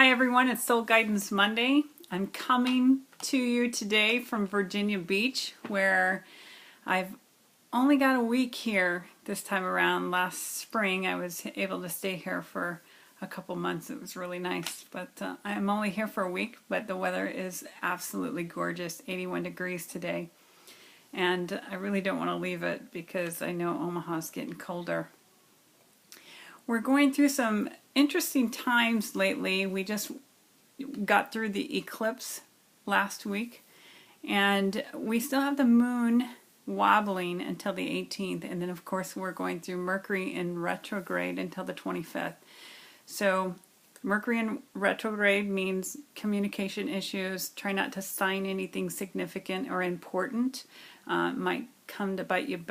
Hi everyone, it's Soul Guidance Monday. I'm coming to you today from Virginia Beach, where I've only got a week here this time around. Last spring I was able to stay here for a couple months. It was really nice, but I'm only here for a week, but the weather is absolutely gorgeous, 81 degrees today. And I really don't want to leave it because I know Omaha's getting colder. We're going through some interesting times lately. We just got through the eclipse last week, and we still have the moon wobbling until the 18th, and then of course we're going through Mercury in retrograde until the 25th. So Mercury in retrograde means communication issues. Try not to sign anything significant or important. Might come to bite you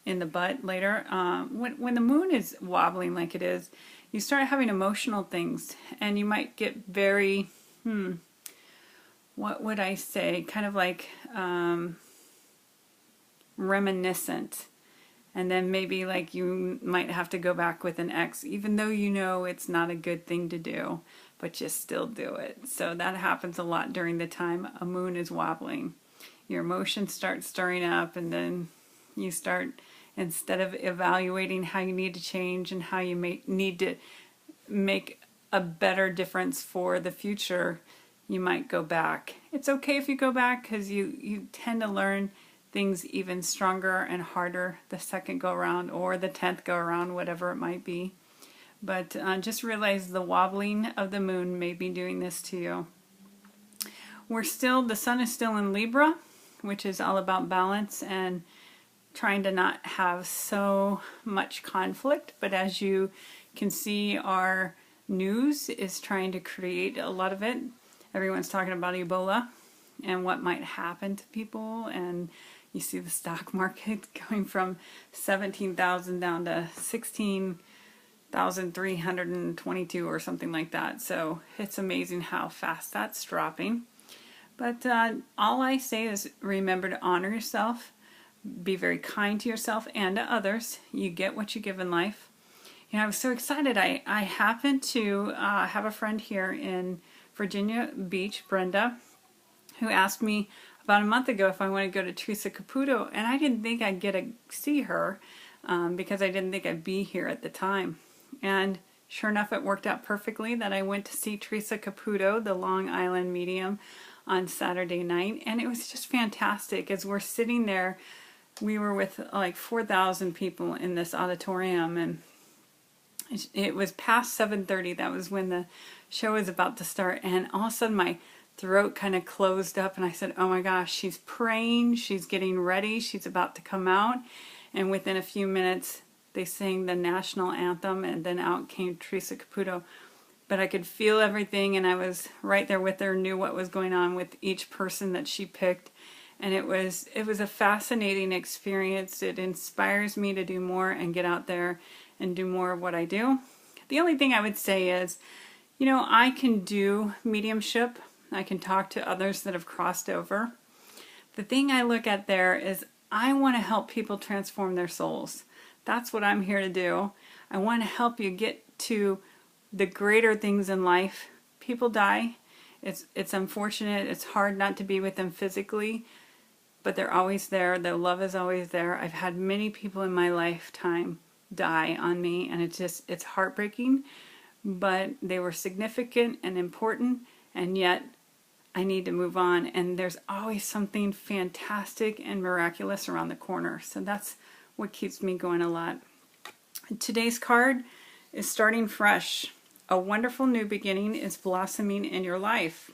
in the butt later. When the moon is wobbling like it is, you start having emotional things, and you might get very, what would I say, kind of like reminiscent. And then maybe like you might have to go back with an ex, even though you know it's not a good thing to do, but you still do it. So that happens a lot during the time a moon is wobbling. Your emotions start stirring up, and then you start, instead of evaluating how you need to change and how you need to make a better difference for the future, you might go back. It's okay if you go back, because you tend to learn things even stronger and harder the second go around or the 10th go around, whatever it might be. But just realize the wobbling of the moon may be doing this to you. The sun is still in Libra, which is all about balance and trying to not have so much conflict. But as you can see, our news is trying to create a lot of it. Everyone's talking about Ebola and what might happen to people, and you see the stock market going from 17,000 down to 16,322 or something like that. So it's amazing how fast that's dropping. But all I say is remember to honor yourself. Be very kind to yourself and to others. You get what you give in life. You know, I was so excited. I happened to have a friend here in Virginia Beach, Brenda, who asked me about a month ago if I wanted to go to Teresa Caputo, and I didn't think I'd get to see her because I didn't think I'd be here at the time. And sure enough, it worked out perfectly that I went to see Teresa Caputo, the Long Island medium, on Saturday night, and it was just fantastic. As we're sitting there, we were with like 4,000 people in this auditorium, and it was past 7:30. That was when the show was about to start, and all of a sudden my throat kind of closed up, and I said, oh my gosh, she's praying, she's getting ready, she's about to come out. And within a few minutes they sang the national anthem, and then out came Teresa Caputo. But I could feel everything, and I was right there with her, knew what was going on with each person that she picked. And it was a fascinating experience. It inspires me to do more and get out there and do more of what I do. The only thing I would say is, you know, I can do mediumship. I can talk to others that have crossed over. The thing I look at there is I want to help people transform their souls. That's what I'm here to do. I want to help you get to the greater things in life. People die. It's unfortunate. It's hard not to be with them physically, but they're always there. Their love is always there. I've had many people in my lifetime die on me, and it's heartbreaking, but they were significant and important, and yet I need to move on, and there's always something fantastic and miraculous around the corner. So that's what keeps me going a lot. Today's card is starting fresh. A wonderful new beginning is blossoming in your life.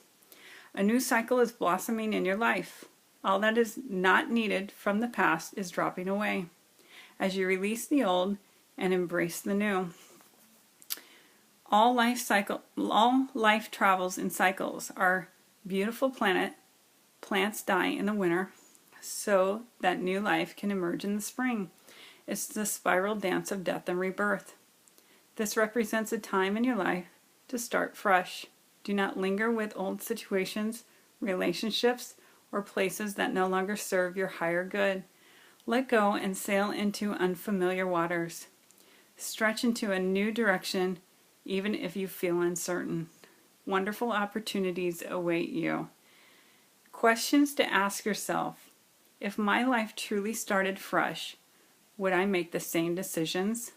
A new cycle is blossoming in your life. All that is not needed from the past is dropping away as you release the old and embrace the new. All life travels in cycles. Our beautiful plants die in the winter so that new life can emerge in the spring. It's the spiral dance of death and rebirth. This represents a time in your life to start fresh. Do not linger with old situations, relationships, or places that no longer serve your higher good. Let go and sail into unfamiliar waters. Stretch into a new direction even if you feel uncertain. Wonderful opportunities await you. Questions to ask yourself. If my life truly started fresh, would I make the same decisions?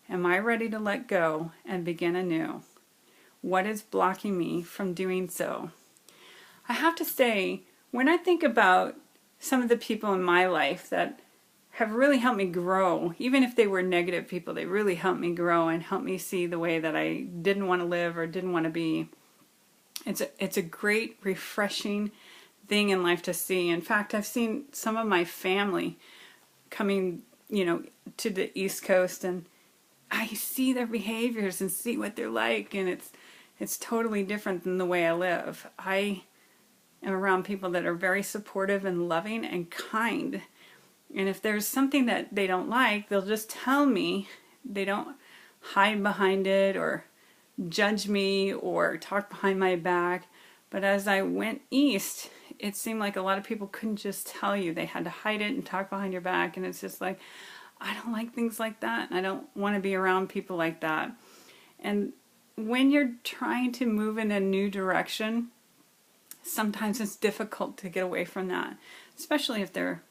Am I ready to let go and begin anew? What is blocking me from doing so? I have to say, when I think about some of the people in my life that have really helped me grow, even if they were negative people, they really helped me grow and helped me see the way that I didn't want to live or didn't want to be. It's a great, refreshing thing in life to see. In fact, I've seen some of my family coming, to the East Coast, and I see their behaviors and see what they're like, and it's totally different than the way I live. I am around people that are very supportive and loving and kind. And if there's something that they don't like, they'll just tell me. They don't hide behind it or judge me or talk behind my back. But as I went east, it seemed like a lot of people couldn't just tell you. They had to hide it and talk behind your back. And it's just like, I don't like things like that. I don't want to be around people like that. And when you're trying to move in a new direction, sometimes it's difficult to get away from that, especially if they're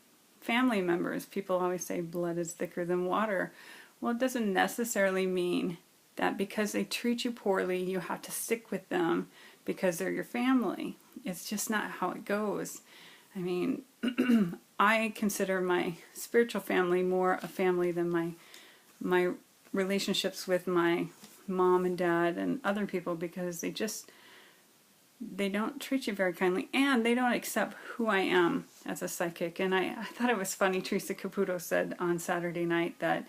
family members. People always say blood is thicker than water. Well, it doesn't necessarily mean that because they treat you poorly, you have to stick with them because they're your family. It's just not how it goes. I mean, I consider my spiritual family more a family than my relationships with my mom and dad and other people, because they don't treat you very kindly, and they don't accept who I am as a psychic. And I thought it was funny, Teresa Caputo said on Saturday night that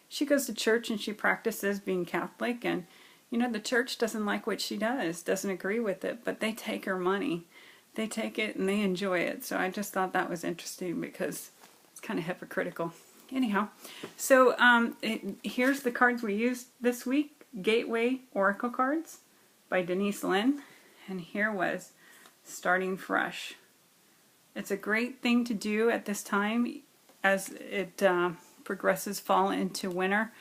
she goes to church and she practices being Catholic, and the church doesn't like what she does, doesn't agree with it, but they take her money. They take it and they enjoy it. So I just thought that was interesting because it's kind of hypocritical. Anyhow, so here's the cards we used this week. Gateway Oracle cards by Denise Lynn. And here was Starting Fresh. It's a great thing to do at this time as it progresses fall into winter.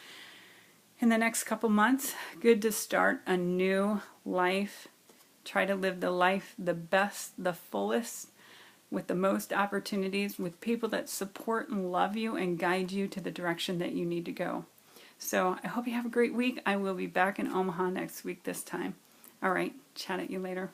In the next couple months, good to start a new life. Try to live the life the best, the fullest, with the most opportunities, with people that support and love you and guide you to the direction that you need to go. So I hope you have a great week. I will be back in Omaha next week this time. All right, chat at you later.